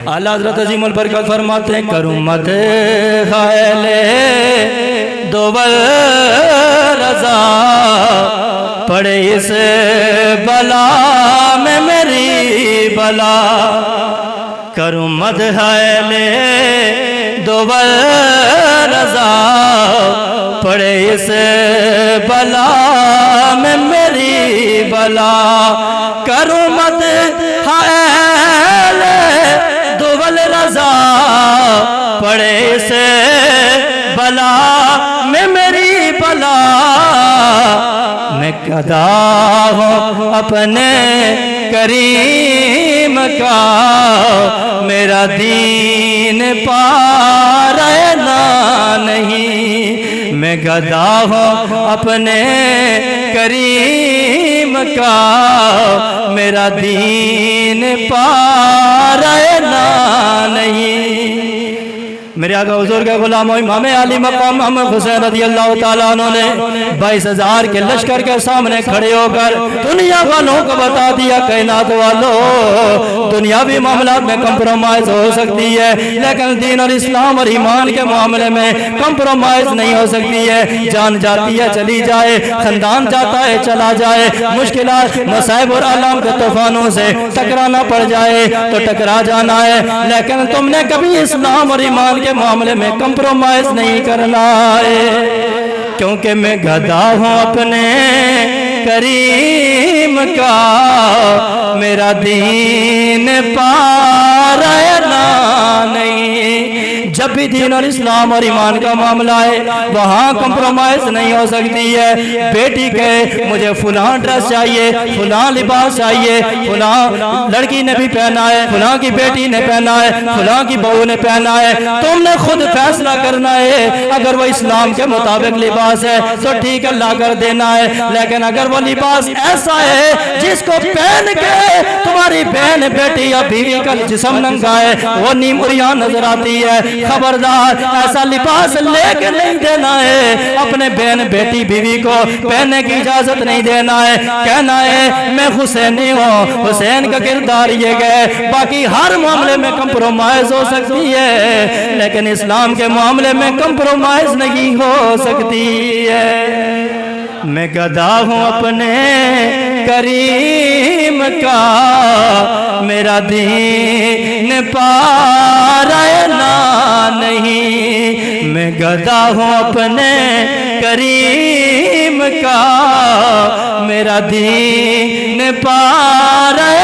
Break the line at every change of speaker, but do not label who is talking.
आला हज़रत अज़ीमुल बरकत फरमाते हैं, करूँ मत ख़याले दोवल रज़ा पड़े इस बला में मेरी बला। करूँ मत ख़याले दोवल रज़ा पड़े इस बला में मेरी बला। करूँ मत ख़याले दोवल रज़ा पड़े से बला में मेरी बला। मैं गदा हूँ अपने करीम का, मेरा दीन पारना नहीं। मैं गदा हूँ अपने करीम का, मेरा दीन पारना नहीं। मेरे आका हुजूर के गुलाम इमाम आली मकाम मोहम्मद हुसैन रज़ी अल्लाह ताला अन्हु ने 22,000 के लश्कर के सामने खड़े होकर दुनिया वालों को बता दिया, कायनात वालों, दुनियावी मामलात में कंप्रोमाइज हो सकती है लेकिन दीन और इस्लाम और ईमान के मामले में कंप्रोमाइज नहीं हो सकती है। जान जाती है चली जाए, खानदान जाता है चला जाए, मुश्किलात मसाइब और आलम के तूफानों से टकराना पड़ जाए तो टकरा जाना है, लेकिन तुमने कभी इस्लाम और ईमान के मामले में कंप्रोमाइज नहीं करना है। क्योंकि मैं गदा हूँ अपने करीम का, मेरा दीन पारना नहीं। जब भी दीन और इस्लाम और ईमान का मामला है वहाँ कंप्रोमाइज नहीं हो सकती है। बेटी कहे मुझे फुलां ड्रेस चाहिए, फुलां लिबास चाहिए, फुलां लड़की ने भी पहना है, फुलां की बेटी ने पहना है, फुलां की बहू ने पहना है, तुमने खुद फैसला करना है। अगर वो इस्लाम के मुताबिक लिबास है तो ठीक है ला कर देना है, लेकिन अगर वो लिबास ऐसा है जिसको पहन के तुम्हारी बहन बेटी या बीवी का जिस्म नंगा है, वो नीमुरिया नजर आती है, खबरदार ऐसा लिबास लेके नहीं देना है। अपने बहन बेटी बीवी को पहनने की इजाजत नहीं देना है। कहना है मैं हुसैनी हूँ, हुसैन का किरदार ये गए, बाकी हर मामले में कंप्रोमाइज हो सकती है लेकिन इस्लाम के मामले में कंप्रोमाइज नहीं हो सकती है। मैं गदा हूँ अपने करीम का, मेरा दीन पारना नहीं। मैं गदा हूँ अपने करीम का, मेरा दीन पारना